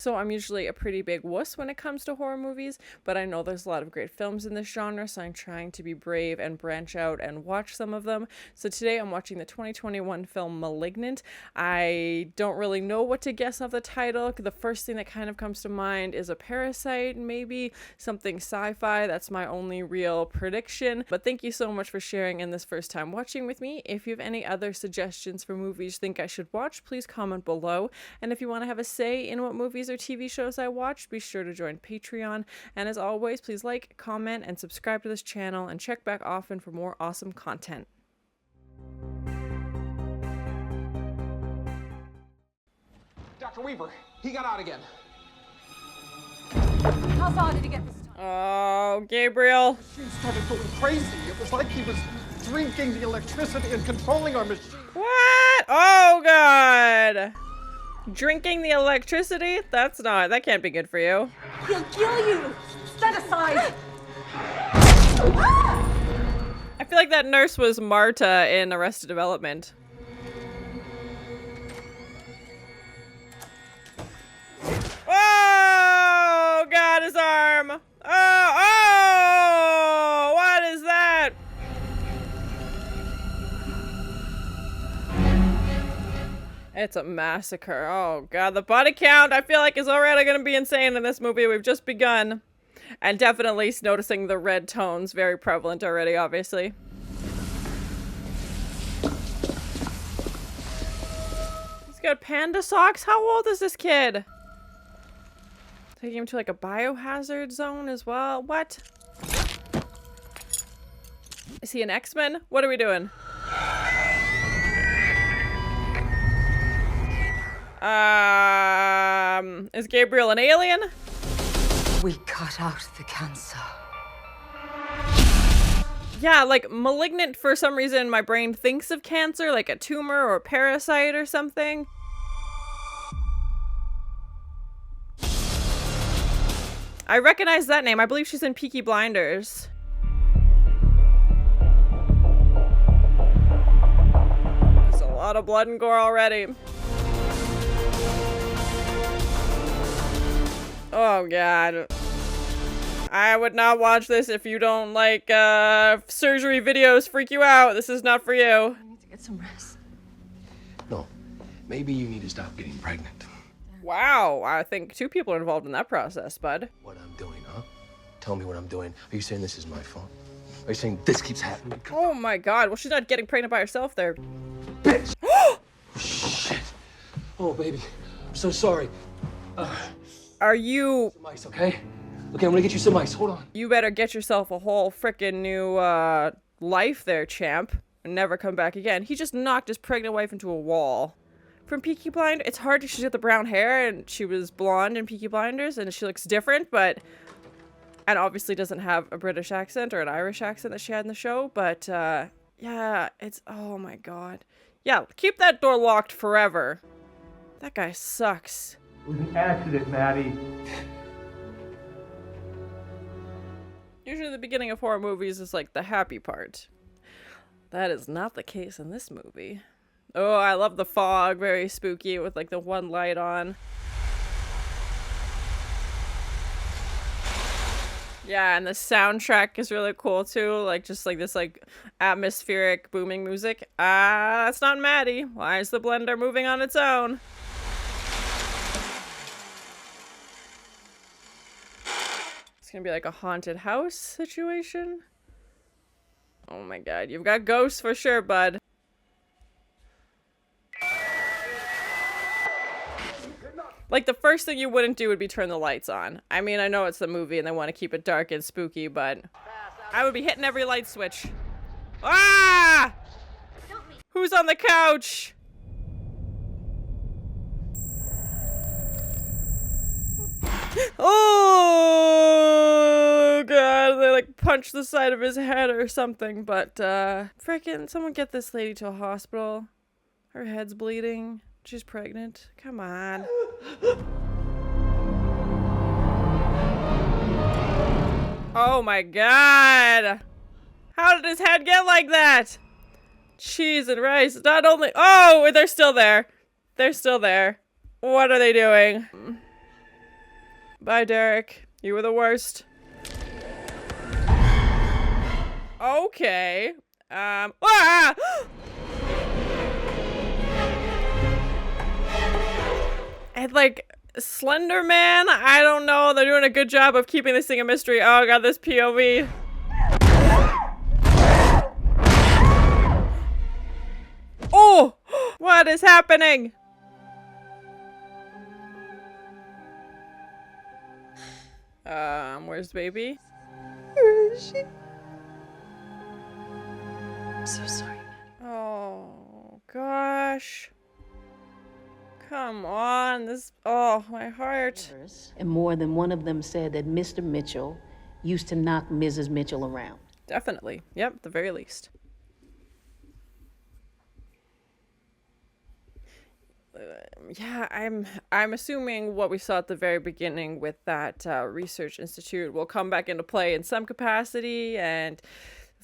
So I'm usually a pretty big wuss when it comes to horror movies, but I know there's a lot of great films in this genre, so I'm trying to be brave and branch out and watch some of them. So today I'm watching the 2021 film Malignant. I don't really know what to guess off the title. The first thing that kind of comes to mind is a parasite, maybe something sci-fi. That's my only real prediction. But thank you so much for sharing in this first time watching with me. If you have any other suggestions for movies you think I should watch, please comment below. And if you want to have a say in what movies or TV shows I watch, be sure to join Patreon. And as always, please like, comment, and subscribe to this channel, and check back often for more awesome content. Dr. Weaver, he got out again. How far did he get this time? Oh, Gabriel. She started going crazy. It was like he was drinking the electricity and controlling our machine. What? Oh, God. Drinking the electricity? That can't be good for you. He'll kill you! Stand aside! I feel like that nurse was Marta in Arrested Development. Oh, God, his arm. Oh, what is that? It's a massacre. Oh, God, the body count, I feel like, is already going to be insane in this movie. We've just begun. And definitely noticing the red tones, very prevalent already, obviously. He's got panda socks? How old is this kid? Taking him to like a biohazard zone as well? What? Is he an X-Men? What are we doing? Is Gabriel an alien? We cut out the cancer. Yeah, like Malignant, for some reason my brain thinks of cancer, like a tumor or a parasite or something. I recognize that name. I believe she's in Peaky Blinders. There's a lot of blood and gore already. Oh, God. I would not watch this if you don't like surgery videos freak you out. This is not for you. I need to get some rest. No, maybe you need to stop getting pregnant. Wow, I think 2 people are involved in that process, bud. What I'm doing, huh? Tell me what I'm doing. Are you saying this is my fault? Are you saying this keeps happening? Oh my God, well, she's not getting pregnant by herself there. Bitch! Oh, shit. Oh, baby. I'm so sorry. Are you... Some ice, okay? Okay, I'm gonna get you some ice. Hold on. You better get yourself a whole frickin' new life there, champ. And never come back again. He just knocked his pregnant wife into a wall. From Peaky Blinders, it's hard because she's got the brown hair and she was blonde in Peaky Blinders and she looks different, but... And obviously doesn't have a British accent or an Irish accent that she had in the show, but yeah, it's... Oh my God. Yeah, keep that door locked forever. That guy sucks. It was an accident, Maddie. Usually the beginning of horror movies is like the happy part. That is not the case in this movie. Oh, I love the fog, very spooky with like the one light on. Yeah, and the soundtrack is really cool too, like just like this like atmospheric booming music. That's not Maddie. Why is the blender moving on its own? It's gonna be like a haunted house situation. Oh my God, you've got ghosts for sure, bud. Like, the first thing you wouldn't do would be turn the lights on. I mean, I know it's the movie and they want to keep it dark and spooky, but I would be hitting every light switch. Ah! Who's on the couch? Oh, God. They, like, punched the side of his head or something, but, frickin', someone get this lady to a hospital. Her head's bleeding. She's pregnant. Come on. Oh my God. How did his head get like that? Cheese and rice. Not only... Oh, they're still there. They're still there. What are they doing? Bye, Derek. You were the worst. Okay. Ah! And like Slender Man, I don't know. They're doing a good job of keeping this thing a mystery. Oh god, this POV. Oh! What is happening? Where's baby? Where is she? I'm so sorry, Maddie. Oh gosh. Come on, this, oh, my heart. And more than one of them said that Mr. Mitchell used to knock Mrs. Mitchell around. Definitely. Yep, at the very least. Yeah, I'm assuming what we saw at the very beginning with that research institute will come back into play in some capacity, and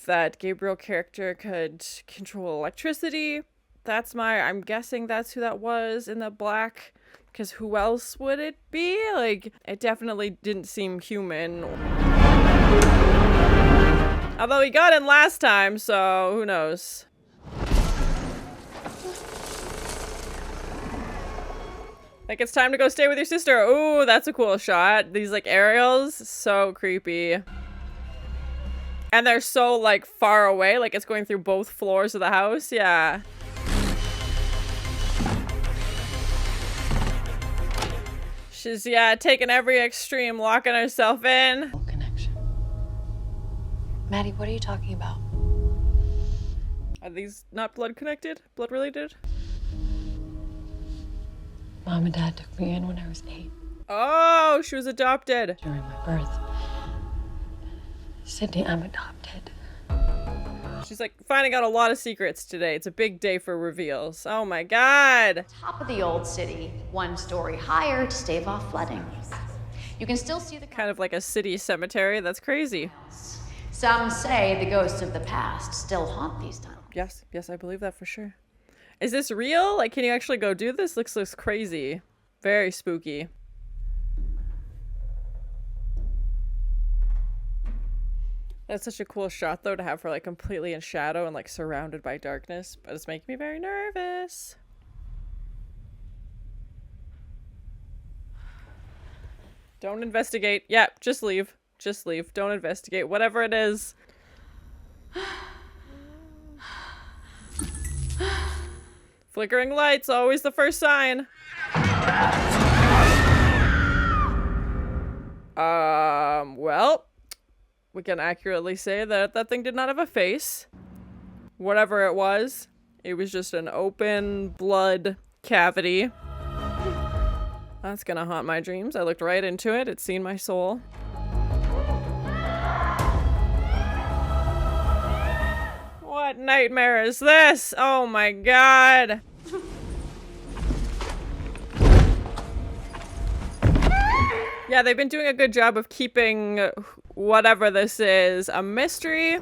that Gabriel character could control electricity. I'm guessing that's who that was in the black, because who else would it be? Like, it definitely didn't seem human. Although he got in last time, so who knows? Like, it's time to go stay with your sister. Ooh, that's a cool shot. These, like, aerials, so creepy. And they're so, like, far away. Like, it's going through both floors of the house. Yeah. She's, yeah, taking every extreme, locking herself in. Connection. Maddie, what are you talking about? Are these not blood connected? Blood related? Mom and Dad took me in when I was 8. Oh, she was adopted. During my birth. Sydney, I'm adopted. She's like finding out a lot of secrets today. It's a big day for reveals. Oh my god. Top of the old city, 1 story higher to stave off flooding. You can still see the Kind of like a city cemetery. That's crazy. Some say the ghosts of the past still haunt these tunnels. Yes, I believe that for sure. Is this real? Like, can you actually go do this? Looks crazy. Very spooky. That's such a cool shot, though, to have her, like, completely in shadow and, like, surrounded by darkness. But it's making me very nervous. Don't investigate. Yeah, just leave. Just leave. Don't investigate. Whatever it is. Flickering lights, always the first sign. Well, we can accurately say that that thing did not have a face. Whatever it was just an open blood cavity. That's gonna haunt my dreams. I looked right into it. It's seen my soul. What nightmare is this? Oh my god. Yeah, they've been doing a good job of keeping whatever this is a mystery.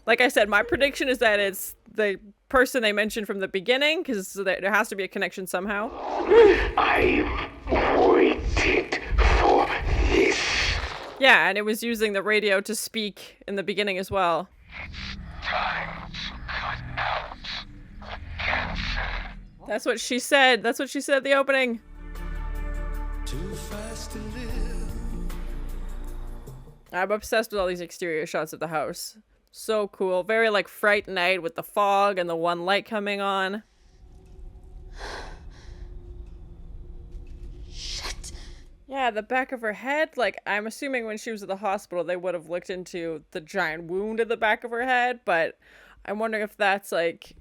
Like I said, my prediction is that it's the person they mentioned from the beginning, because there has to be a connection somehow. I waited for this. Yeah, and it was using the radio to speak in the beginning as well. Time to cut out the cancer. That's what she said. That's what she said at the opening. Too fast to live. I'm obsessed with all these exterior shots of the house. So cool. Very like Fright Night with the fog and the one light coming on. Shit. Yeah, the back of her head. Like, I'm assuming when she was at the hospital, they would have looked into the giant wound at the back of her head. But I'm wondering if that's like...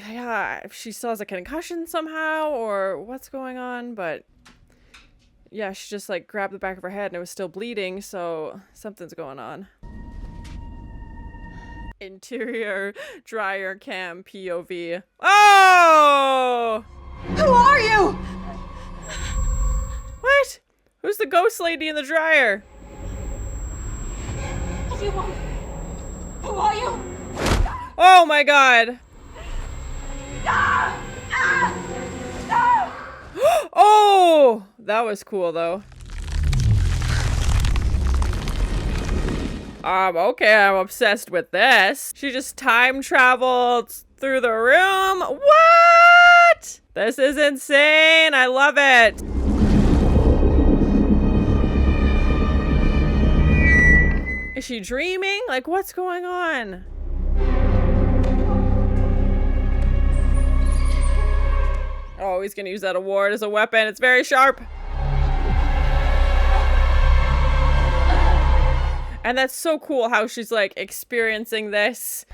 Yeah, if she still has a concussion somehow or what's going on. But yeah, she just like grabbed the back of her head and it was still bleeding. So something's going on. Interior dryer cam POV. Oh! Who are you? What? Who's the ghost lady in the dryer? What do you want? Who are you? Oh my god. Oh! That was cool though. Okay, I'm obsessed with this. She just time traveled through the room. What? This is insane. I love it. Is she dreaming? Like, what's going on? Oh, he's gonna use that award as a weapon. It's very sharp. And that's so cool how she's like experiencing this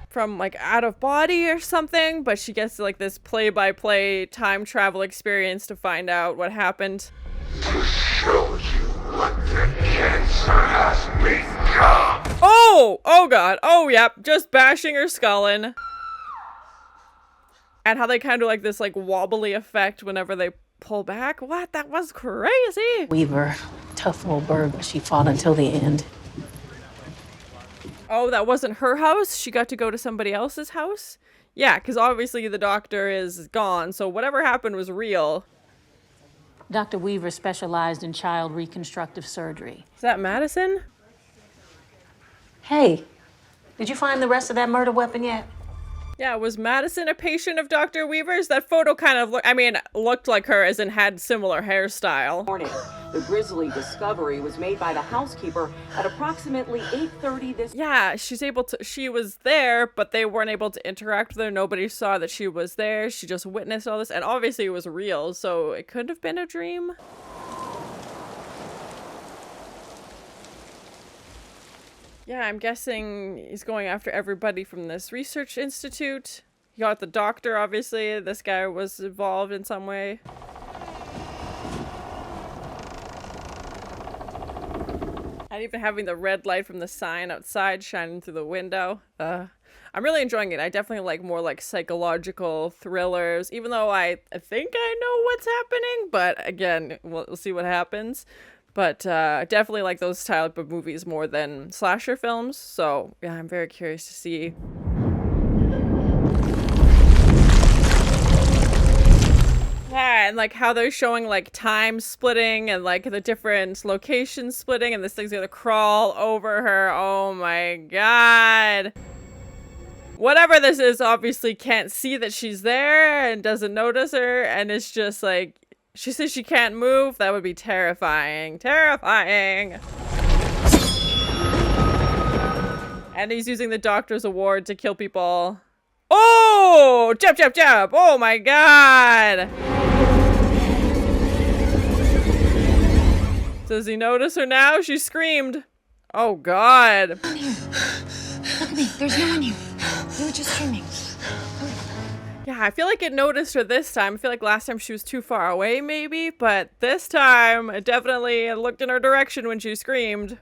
from like out of body or something, but she gets like this play-by-play time travel experience to find out what happened. To show you what the cancer has become. Oh god. Oh yep, just bashing her skull in. And how they kind of like this like wobbly effect whenever they pull back. What? That was crazy. Weaver, tough little bird, but she fought until the end. Oh, that wasn't her house? She got to go to somebody else's house? Yeah, because obviously the doctor is gone, so whatever happened was real. Dr. Weaver specialized in child reconstructive surgery. Is that Madison? Hey, did you find the rest of that murder weapon yet? Yeah, was Madison a patient of Dr. Weaver's? That photo kind of looked like her, as in had similar hairstyle. Morning. The grisly discovery was made by the housekeeper at approximately 8:30 this. Yeah, she was there, but they weren't able to interact with her. Nobody saw that she was there. She just witnessed all this, and obviously it was real, so it could have been a dream. Yeah, I'm guessing he's going after everybody from this research institute. He got the doctor, obviously. This guy was involved in some way. And even having the red light from the sign outside shining through the window. I'm really enjoying it. I definitely like more like psychological thrillers, even though I think I know what's happening. But again, we'll see what happens. But I definitely like those type of movies more than slasher films. So yeah, I'm very curious to see. Yeah, and like how they're showing like time splitting and like the different locations splitting, and this thing's gonna crawl over her. Oh my god. Whatever this is obviously can't see that she's there and doesn't notice her, and it's just like, she says she can't move. That would be terrifying. Terrifying. And he's using the doctor's award to kill people. Oh! Jump, jump, jump! Oh my god! Does he notice her now? She screamed. Oh god. Come here. Look at me. There's no one here. You were just screaming. Yeah, I feel like it noticed her this time. I feel like last time she was too far away, maybe, but this time it definitely looked in her direction when she screamed.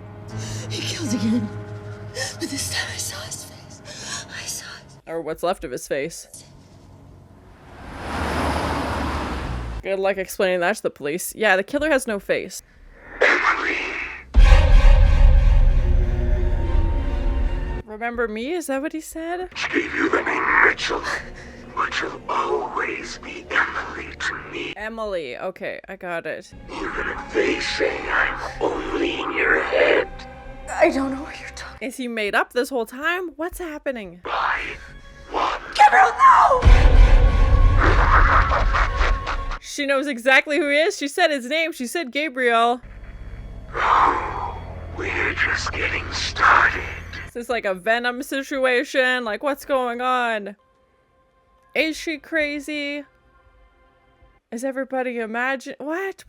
He killed again. But this time I saw his face. I saw it. Or what's left of his face. Good luck explaining that to the police. Yeah, the killer has no face. Remember me? Is that what he said? Gave you the name Mitchell, which will always be Emily to me. Emily. Okay, I got it. Even if they say I'm only in your head. I don't know what you're talking. Is he made up this whole time? What's happening? By one. Gabriel, no! She knows exactly who he is. She said his name. She said Gabriel. Oh, we're just getting started. Is this like a Venom situation? Like, what's going on? Is she crazy? Is everybody imagine? What?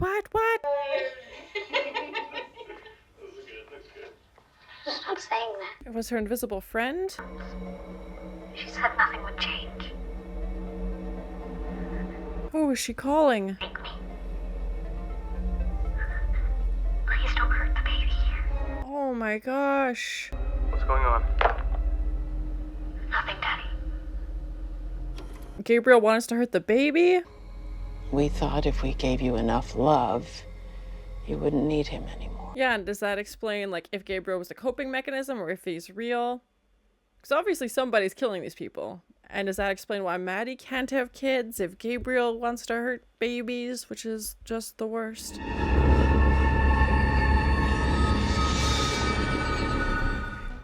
Stop saying that. It was her invisible friend? She said nothing would change. Who is she calling? Make me. Please don't hurt the baby. Oh my gosh. What's going on? Nothing, Daddy. Gabriel wants to hurt the baby? We thought if we gave you enough love, you wouldn't need him anymore. Yeah, and does that explain, like, if Gabriel was a coping mechanism or if he's real? Because obviously somebody's killing these people. And does that explain why Maddie can't have kids if Gabriel wants to hurt babies, which is just the worst?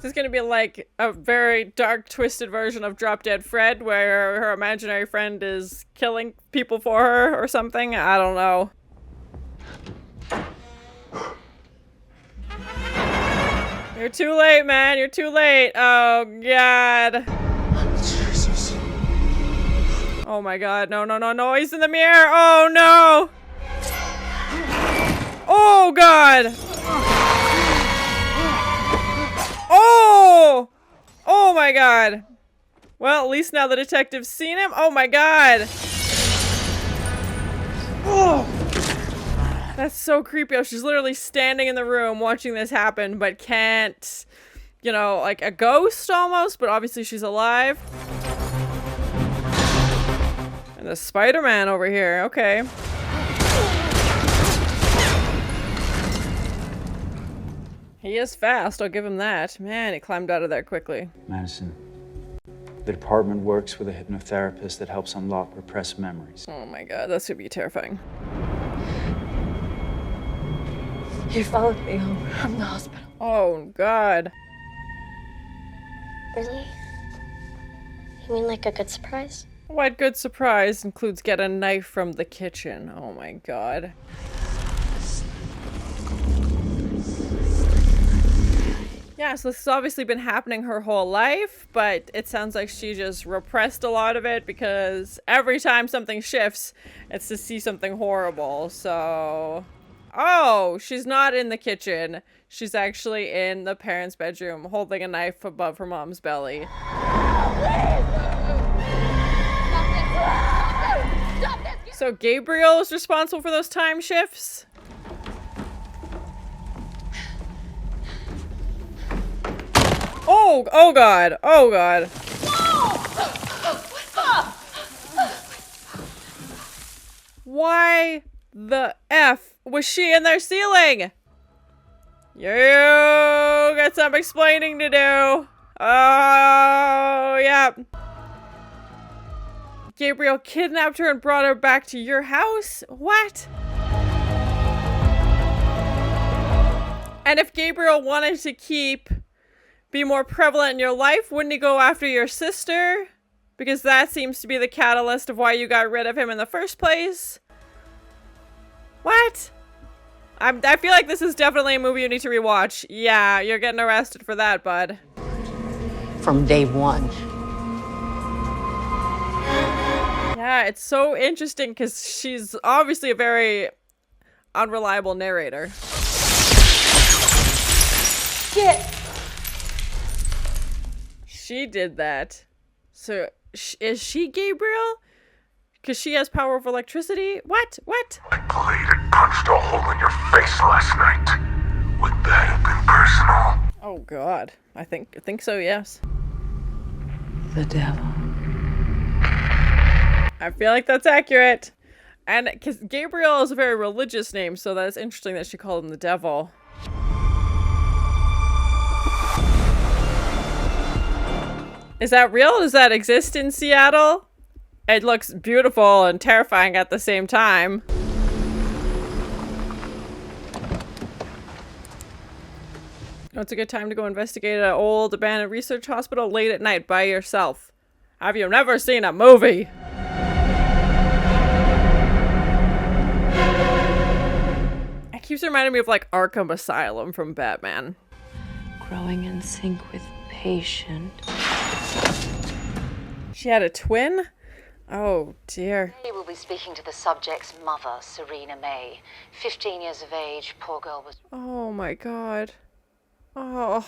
Is this gonna be like a very dark, twisted version of Drop Dead Fred, where her imaginary friend is killing people for her or something? I don't know. You're too late, man. You're too late. Oh, God. Jesus. Oh, my God. No, no, no, no. He's in the mirror. Oh, no. Oh, God. Oh! Oh my God. Well, at least now the detective's seen him. Oh my God. Oh! That's so creepy. Oh, she's literally standing in the room watching this happen, but can't, you know, like a ghost almost, but obviously she's alive. And the Spider-Man over here. Okay. He is fast, I'll give him that. Man, he climbed out of there quickly. Madison, the department works with a hypnotherapist that helps unlock repressed memories. Oh my God, that's gonna be terrifying. You followed me home from the hospital. Oh God. Really? You mean like a good surprise? What good surprise includes get a knife from the kitchen? Oh my God. Yeah, so this has obviously been happening her whole life, but it sounds like she just repressed a lot of it because every time something shifts, it's to see something horrible. So, oh, she's not in the kitchen. She's actually in the parents' bedroom holding a knife above her mom's belly. So Gabriel is responsible for those time shifts? Oh, oh God, oh God. Why the F was she in their ceiling? You got some explaining to do. Oh, yeah. Gabriel kidnapped her and brought her back to your house? What? And if Gabriel wanted to be more prevalent in your life, wouldn't he go after your sister? Because that seems to be the catalyst of why you got rid of him in the first place. What? I feel like this is definitely a movie you need to rewatch. Yeah, you're getting arrested for that, bud. From day one. Yeah, it's so interesting because she's obviously a very unreliable narrator. Get. She did that. So, is she Gabriel? Because she has power of electricity? What? What? I played and punched a hole in your face last night. Would that have been personal? Oh God, I think so. Yes. The devil. I feel like that's accurate. And because Gabriel is a very religious name, so that's interesting that she called him the devil. Is that real? Does that exist in Seattle? It looks beautiful and terrifying at the same time. Oh, it's a good time to go investigate an old abandoned research hospital late at night by yourself. Have you never seen a movie? It keeps reminding me of like Arkham Asylum from Batman. Growing in sync with patient. She had a twin? Oh dear. We will be speaking to the subject's mother, Serena May. 15 years of age, poor girl was... Oh my God. Oh.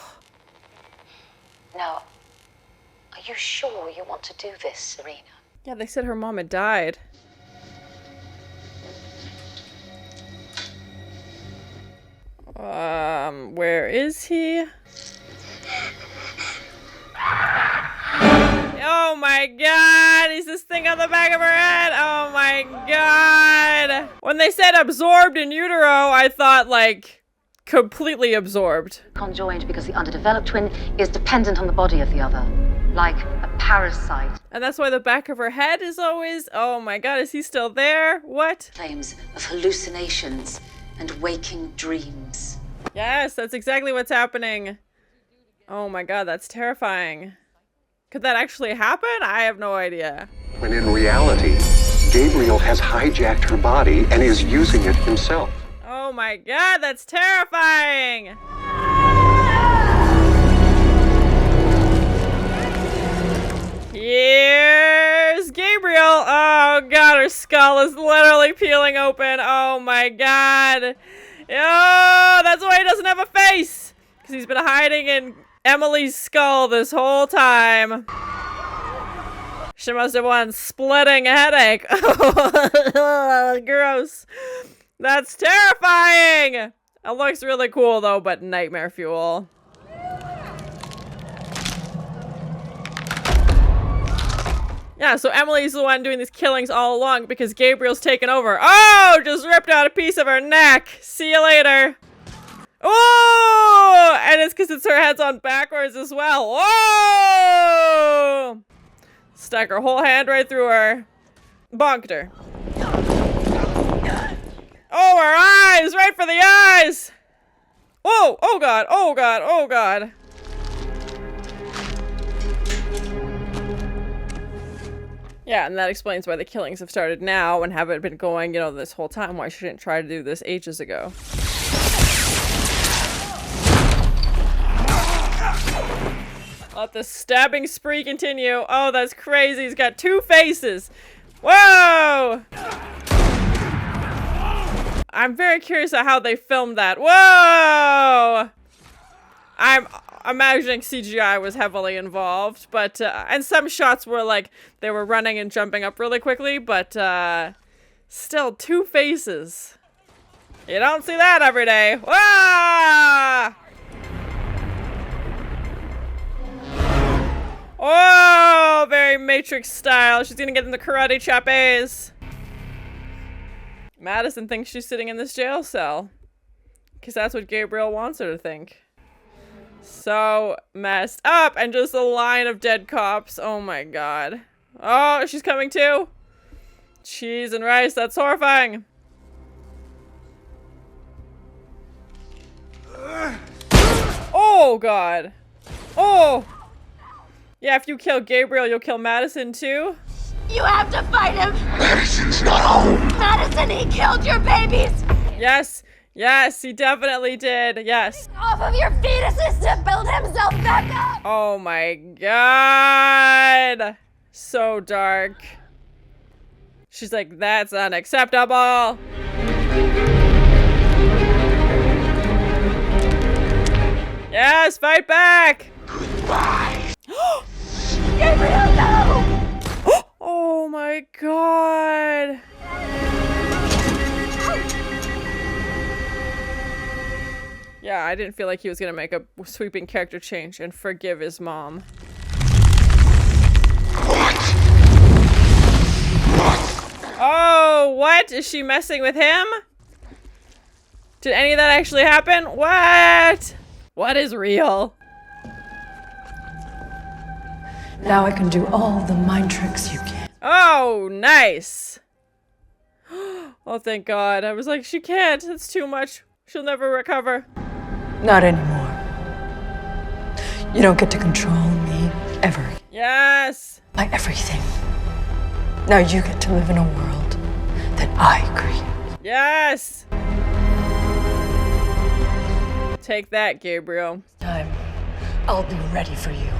Now, are you sure you want to do this, Serena? Yeah, they said her mom had died. Where is he? Oh my God, is this thing on the back of her head? Oh my God. When they said absorbed in utero, I thought like completely absorbed. Conjoined because the underdeveloped twin is dependent on the body of the other, like a parasite. And that's why the back of her head is always, oh my God, is he still there? What? Claims of hallucinations and waking dreams. Yes, that's exactly what's happening. Oh my god, that's terrifying. Could that actually happen? I have no idea. When in reality, Gabriel has hijacked her body and is using it himself. Oh my god, that's terrifying! Here's Gabriel! Oh god, her skull is literally peeling open. Oh my god. Oh, that's why he doesn't have a face! Because he's been hiding in Emily's skull this whole time. She must have one splitting headache. Gross. That's terrifying! It looks really cool though, but nightmare fuel. Yeah, so Emily's the one doing these killings all along because Gabriel's taken over. Oh, just ripped out a piece of her neck. See you later. Oh, and it's because her head's on backwards as well. Whoa! Stuck her whole hand right through her. Bonked her. Oh, her eyes! Right for the eyes! Oh, oh god, oh god, oh god. Yeah, and that explains why the killings have started now and haven't been going, you know, this whole time. Why she didn't try to do this ages ago. Let the stabbing spree continue. Oh, that's crazy. He's got two faces. Whoa! I'm very curious at how they filmed that. Whoa! I'm imagining CGI was heavily involved, but, and some shots were like, they were running and jumping up really quickly, but, still, two faces. You don't see that every day. Whoa! Oh, very Matrix style. She's gonna get in the karate choppies. Madison thinks she's sitting in this jail cell. Because that's what Gabriel wants her to think. So messed up. And just a line of dead cops. Oh my god. Oh, she's coming too. Cheese and rice. That's horrifying. Oh god. Oh. Yeah, if you kill Gabriel, you'll kill Madison too? You have to fight him! Madison's not home! Madison, he killed your babies! Yes, yes, he definitely did, yes. Off of your fetuses to build himself back up! Oh my god! So dark. She's like, that's unacceptable! Yes, fight back! Goodbye! Gabriel, no! Oh my god! Yeah, I didn't feel like he was gonna make a sweeping character change and forgive his mom. What? Oh, what? Is she messing with him? Did any of that actually happen? What? What is real? Now I can do all the mind tricks you can. Oh, nice. Oh, thank God. I was like, she can't. It's too much. She'll never recover. Not anymore. You don't get to control me ever. Yes. My everything. Now you get to live in a world that I create. Yes. Take that, Gabriel. Time. I'll be ready for you.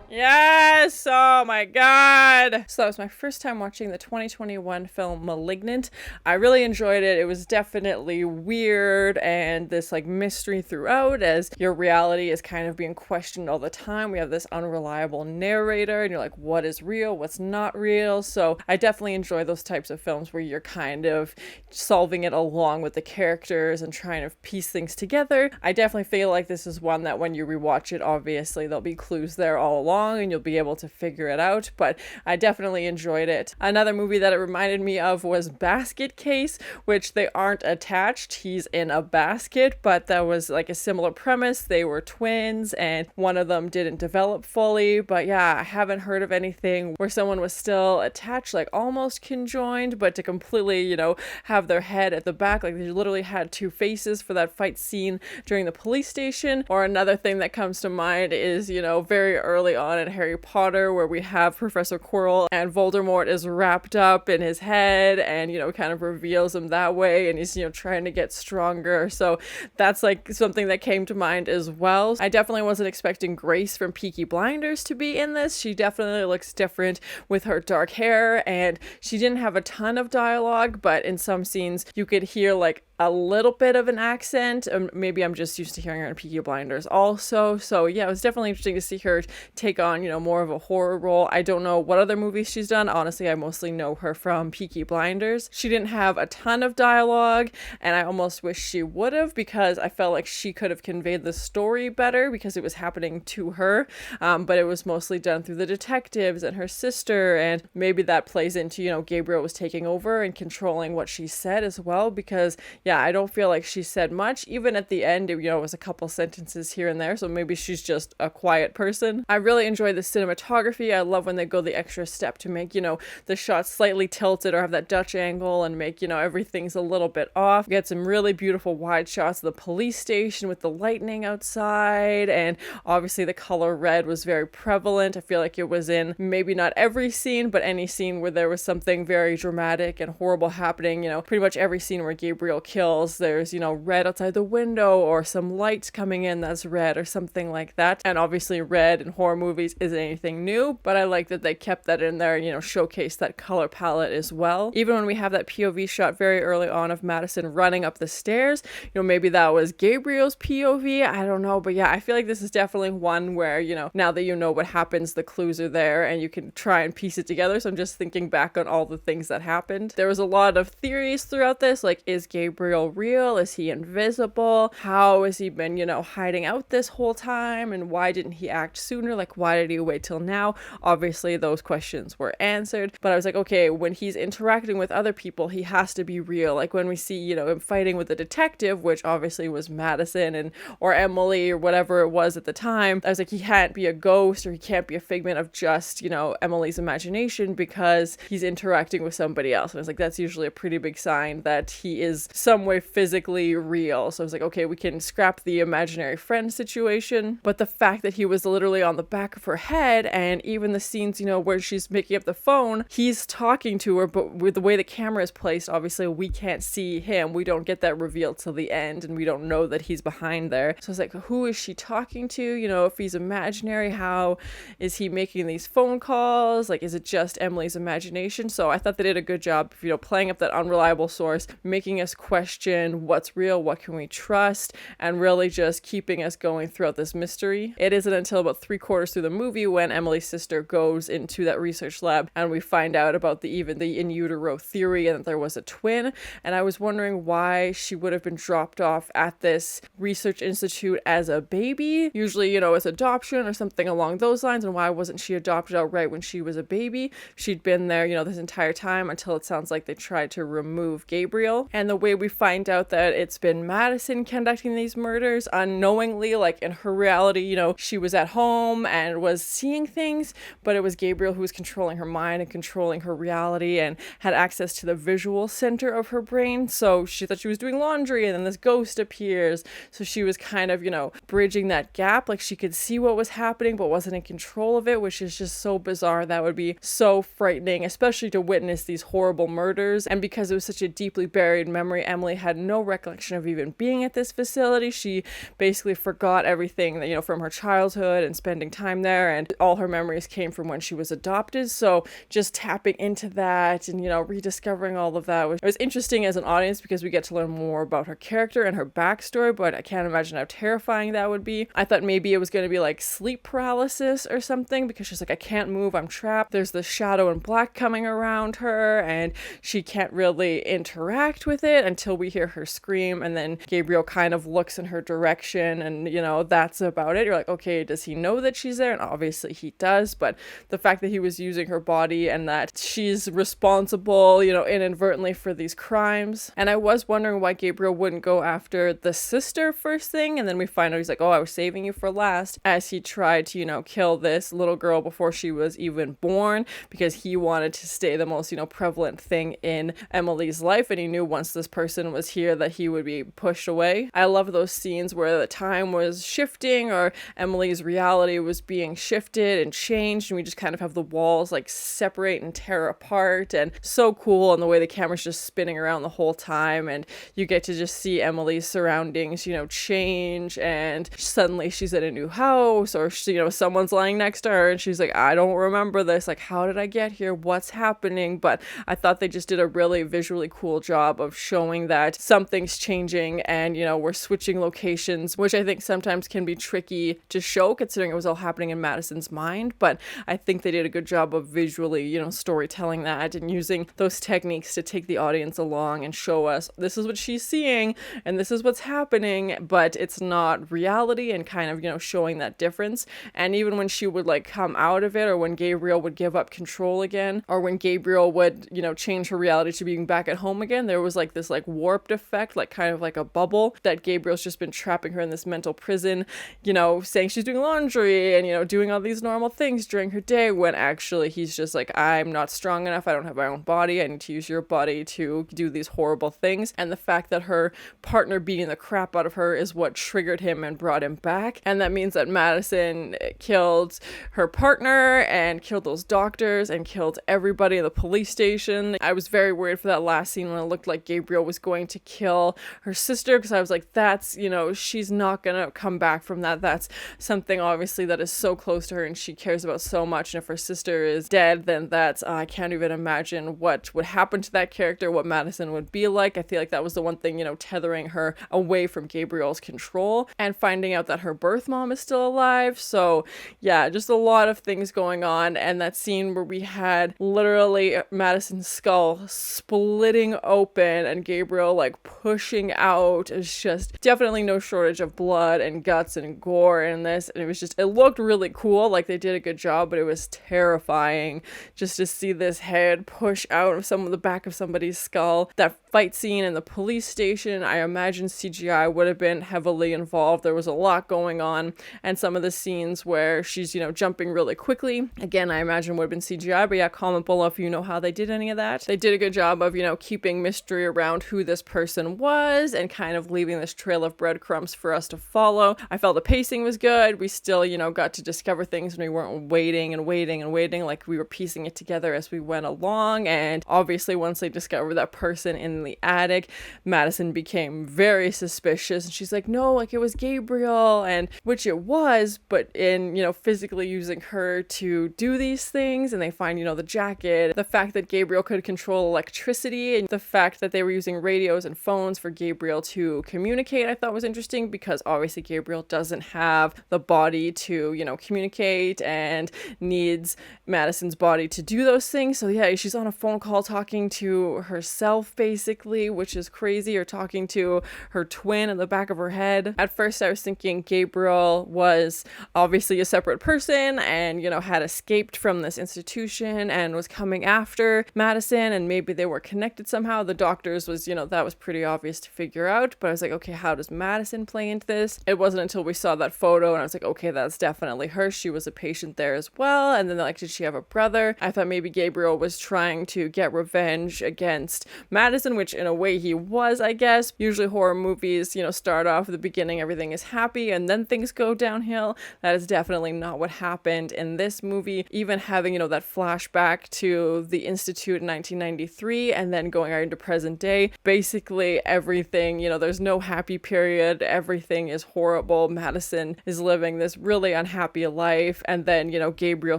Yes! Oh my god! So that was my first time watching the 2021 film Malignant. I really enjoyed it. It was definitely weird and this like mystery throughout as your reality is kind of being questioned all the time. We have this unreliable narrator and you're like, what is real? What's not real? So I definitely enjoy those types of films where you're kind of solving it along with the characters and trying to piece things together. I definitely feel like this is one that when you rewatch it, obviously there'll be clues there all along. along and you'll be able to figure it out, but I definitely enjoyed it. Another movie that it reminded me of was Basket Case, which they aren't attached. He's in a basket, but that was like a similar premise. They were twins and one of them didn't develop fully, but yeah, I haven't heard of anything where someone was still attached, like almost conjoined, but to completely, you know, have their head at the back, like they literally had two faces for that fight scene during the police station. Or another thing that comes to mind is, you know, very early on in Harry Potter where we have Professor Quirrell and Voldemort is wrapped up in his head and, you know, kind of reveals him that way, and he's, you know, trying to get stronger. So that's like something that came to mind as well. I definitely wasn't expecting Grace from Peaky Blinders to be in this. She definitely looks different with her dark hair, and she didn't have a ton of dialogue, but in some scenes you could hear like a little bit of an accent. Maybe I'm just used to hearing her in Peaky Blinders also. So yeah, it was definitely interesting to see her take on, you know, more of a horror role. I don't know what other movies she's done. Honestly, I mostly know her from Peaky Blinders. She didn't have a ton of dialogue, and I almost wish she would have, because I felt like she could have conveyed the story better because it was happening to her. But it was mostly done through the detectives and her sister, and maybe that plays into, you know, Gabriel was taking over and controlling what she said as well, because yeah, I don't feel like she said much. Even at the end, you know, it was a couple sentences here and there, so maybe she's just a quiet person. I really enjoy the cinematography. I love when they go the extra step to make, you know, the shots slightly tilted or have that Dutch angle and make, you know, everything's a little bit off. We get some really beautiful wide shots of the police station with the lightning outside, and obviously the color red was very prevalent. I feel like it was in maybe not every scene, but any scene where there was something very dramatic and horrible happening. You know, pretty much every scene where Gabriel kills, there's, you know, red outside the window or some lights coming in that's red or something like that. And obviously red in horror movies isn't anything new, but I like that they kept that in there and, you know, showcase that color palette as well. Even when we have that POV shot very early on of Madison running up the stairs, you know, maybe that was Gabriel's POV, I don't know, but yeah, I feel like this is definitely one where, you know, now that you know what happens, the clues are there and you can try and piece it together. So I'm just thinking back on all the things that happened. There was a lot of theories throughout this, like, is Gabriel real? Is he invisible? How has he been, you know, hiding out this whole time? And why didn't he act sooner? Like, why did he wait till now? Obviously those questions were answered, but I was like, okay, when he's interacting with other people, he has to be real. Like when we see, you know, him fighting with the detective, which obviously was Madison and or Emily or whatever it was at the time, I was like, he can't be a ghost or he can't be a figment of just, you know, Emily's imagination because he's interacting with somebody else. And I was like, that's usually a pretty big sign that he is some way physically real. So I was like, okay, we can scrap the imaginary friend situation, but the fact that he was literally on the back of her head, and even the scenes, you know, where she's picking up the phone, he's talking to her, but with the way the camera is placed, obviously we can't see him. We don't get that reveal till the end, and we don't know that he's behind there. So I was like, who is she talking to? You know, if he's imaginary, how is he making these phone calls? Like, is it just Emily's imagination? So I thought they did a good job, you know, playing up that unreliable source, making us question what's real, what can we trust, and really just keeping us going throughout this mystery. It isn't until about 3/4 through the movie when Emily's sister goes into that research lab and we find out about the in utero theory and that there was a twin. And I was wondering why she would have been dropped off at this research institute as a baby. Usually, you know, it's adoption or something along those lines, and why wasn't she adopted outright when she was a baby? She'd been there, you know, this entire time until it sounds like they tried to remove Gabriel. And the way we find out that it's been Madison conducting these murders unknowingly, like in her reality, you know, she was at home and was seeing things, but it was Gabriel who was controlling her mind and controlling her reality and had access to the visual center of her brain. So she thought she was doing laundry and then this ghost appears. So she was kind of, you know, bridging that gap. Like she could see what was happening but wasn't in control of it, which is just so bizarre. That would be so frightening, especially to witness these horrible murders. And because it was such a deeply buried memory, Emily had no recollection of even being at this facility. She basically forgot everything that, you know, from her childhood and spending time there, and all her memories came from when she was adopted. So just tapping into that and, you know, rediscovering all of that was interesting as an audience because we get to learn more about her character and her backstory, but I can't imagine how terrifying that would be. I thought maybe it was going to be like sleep paralysis or something because she's like, I can't move, I'm trapped. There's the shadow and black coming around her and she can't really interact with it until until we hear her scream, and then Gabriel kind of looks in her direction, and you know, that's about it. You're like, okay, does he know that she's there? And obviously he does, but the fact that he was using her body and that she's responsible, you know, inadvertently for these crimes. And I was wondering why Gabriel wouldn't go after the sister first thing, and then we find out he's like, oh, I was saving you for last, as he tried to, you know, kill this little girl before she was even born, because he wanted to stay the most, you know, prevalent thing in Emily's life, and he knew once this person was here that he would be pushed away. I love those scenes where the time was shifting, or Emily's reality was being shifted and changed, and we just kind of have the walls like separate and tear apart, and so cool. And the way the camera's just spinning around the whole time, and you get to just see Emily's surroundings, you know, change, and suddenly she's in a new house, or she, you know, someone's lying next to her and she's like, I don't remember this, like, how did I get here, what's happening? But I thought they just did a really visually cool job of showing that something's changing, and you know, we're switching locations, which I think sometimes can be tricky to show considering it was all happening in Madison's mind. But I think they did a good job of visually, you know, storytelling that and using those techniques to take the audience along and show us this is what she's seeing and this is what's happening, but it's not reality, and kind of, you know, showing that difference. And even when she would like come out of it, or when Gabriel would give up control again, or when Gabriel would, you know, change her reality to being back at home again, there was like this like warped effect, like kind of like a bubble, that Gabriel's just been trapping her in this mental prison, you know, saying she's doing laundry and, you know, doing all these normal things during her day, when actually he's just like, I'm not strong enough, I don't have my own body, I need to use your body to do these horrible things. And the fact that her partner beating the crap out of her is what triggered him and brought him back, and that means that Madison killed her partner and killed those doctors and killed everybody in the police station. I was very worried for that last scene when it looked like Gabriel was going to kill her sister, because I was like, that's, you know, she's not gonna come back from that. That's something obviously that is so close to her and she cares about so much, and if her sister is dead, then that's I can't even imagine what would happen to that character, what Madison would be like. I feel like that was the one thing, you know, tethering her away from Gabriel's control, and finding out that her birth mom is still alive. So yeah, just a lot of things going on. And that scene where we had literally Madison's skull splitting open and Gabriel like pushing out, is just definitely no shortage of blood and guts and gore in this. And it was just, it looked really cool, like they did a good job, but it was terrifying just to see this head push out of the back of somebody's skull. That fight scene in the police station, I imagine CGI would have been heavily involved. There was a lot going on, and some of the scenes where she's, you know, jumping really quickly, again, I imagine would have been CGI. But yeah, comment below if you know how they did any of that. They did a good job of, you know, keeping mystery around who this person was and kind of leaving this trail of breadcrumbs for us to follow. I felt the pacing was good. We still, you know, got to discover things, and we weren't waiting and waiting and waiting, like we were piecing it together as we went along. And obviously once they discovered that person in the attic, Madison became very suspicious, and she's like, no, like it was Gabriel, and which it was, but in, you know, physically using her to do these things. And they find, you know, the jacket, the fact that Gabriel could control electricity, and the fact that they were using radios and phones for Gabriel to communicate, I thought was interesting, because obviously Gabriel doesn't have the body to, you know, communicate, and needs Madison's body to do those things. So yeah, she's on a phone call talking to herself basically, which is crazy, or talking to her twin in the back of her head. At first I was thinking Gabriel was obviously a separate person and, you know, had escaped from this institution and was coming after Madison, and maybe they were connected somehow. The doctors was, you know, that was pretty obvious to figure out, but I was like, okay, how does Madison play into this? It wasn't until we saw that photo and I was like, okay, that's definitely her. She was a patient there as well. And then like, did she have a brother? I thought maybe Gabriel was trying to get revenge against Madison, which in a way he was, I guess. Usually horror movies, you know, start off at the beginning, everything is happy, and then things go downhill. That is definitely not what happened in this movie. Even having, you know, that flashback to the Institute in 1993 and then going right into present day, basically everything, you know, there's no happy period, everything is horrible. Madison is living this really unhappy life, and then, you know, Gabriel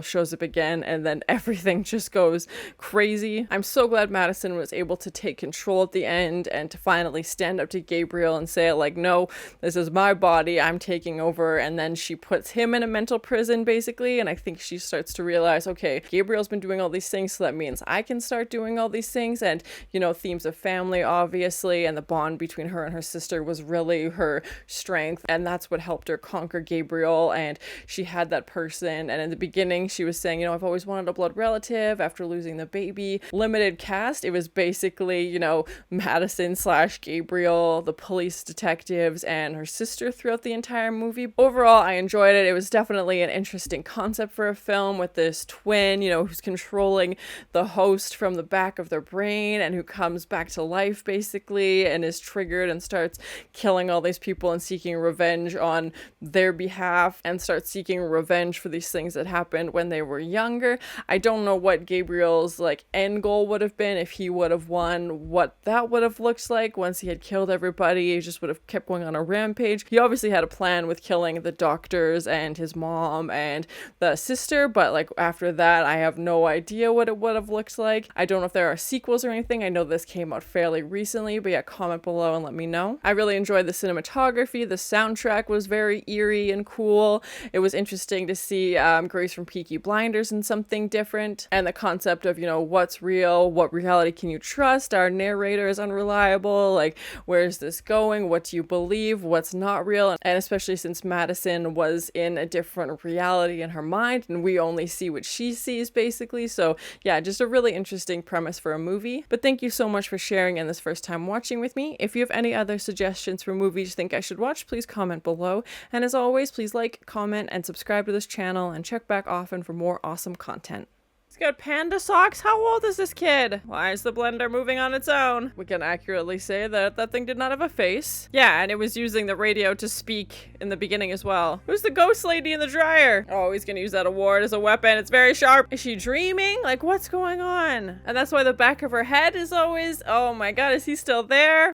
shows up again, and then everything just goes crazy. I'm so glad Madison was able to take control at the end and to finally stand up to Gabriel and say, like, no, this is my body, I'm taking over. And then she puts him in a mental prison basically, and I think she starts to realize, okay, Gabriel's been doing all these things, so that means I can start doing all these things. And, you know, themes of family obviously, and the bond between her and her sister was really her strength, and that's what helped her conquer Gabriel. And she had that person, and in the beginning she was saying, you know, I've always wanted a blood relative after losing the baby. Limited cast, it was basically, you know, Madison / Gabriel, the police detectives, and her sister throughout the entire movie. Overall, I enjoyed it. It was definitely an interesting concept for a film with this twin, you know, who's controlling the host from the back of their brain and who comes back to life basically and is triggered and starts killing all these people and seeking revenge on their behalf and starts seeking revenge for these things that happened when they were younger. I don't know what Gabriel's like end goal would have been if he would have won, what that would have looked like once he had killed everybody. He just would have kept going on a rampage. He obviously had a plan with killing the doctors and his mom and the sister, but like after that I have no idea what it would have looked like. I don't know if there are sequels or anything. I know this came out fairly recently, but yeah, comment below and let me know. I really enjoyed the cinematography. The soundtrack was very eerie and cool. It was interesting to see Grace from Peaky Blinders in something different, and the concept of, you know, what's real, what reality can you trust? Our narrator is unreliable, like where is this going? What do you believe? What's not real? And especially since Madison was in a different reality in her mind and we only see what she sees basically. So yeah, just a really interesting premise for a movie. But thank you so much for sharing and this first time watching with me. If you have any other suggestions for movies you think I should watch, please comment below. And as always, please like, comment, and subscribe to this channel and check back often for more awesome content. He's got panda socks? How old is this kid? Why is the blender moving on its own? We can accurately say that that thing did not have a face. Yeah, and it was using the radio to speak in the beginning as well. Who's the ghost lady in the dryer? Oh, he's gonna use that award as a weapon. It's very sharp. Is she dreaming? Like, what's going on? And that's why the back of her head is always... Oh my god, is he still there?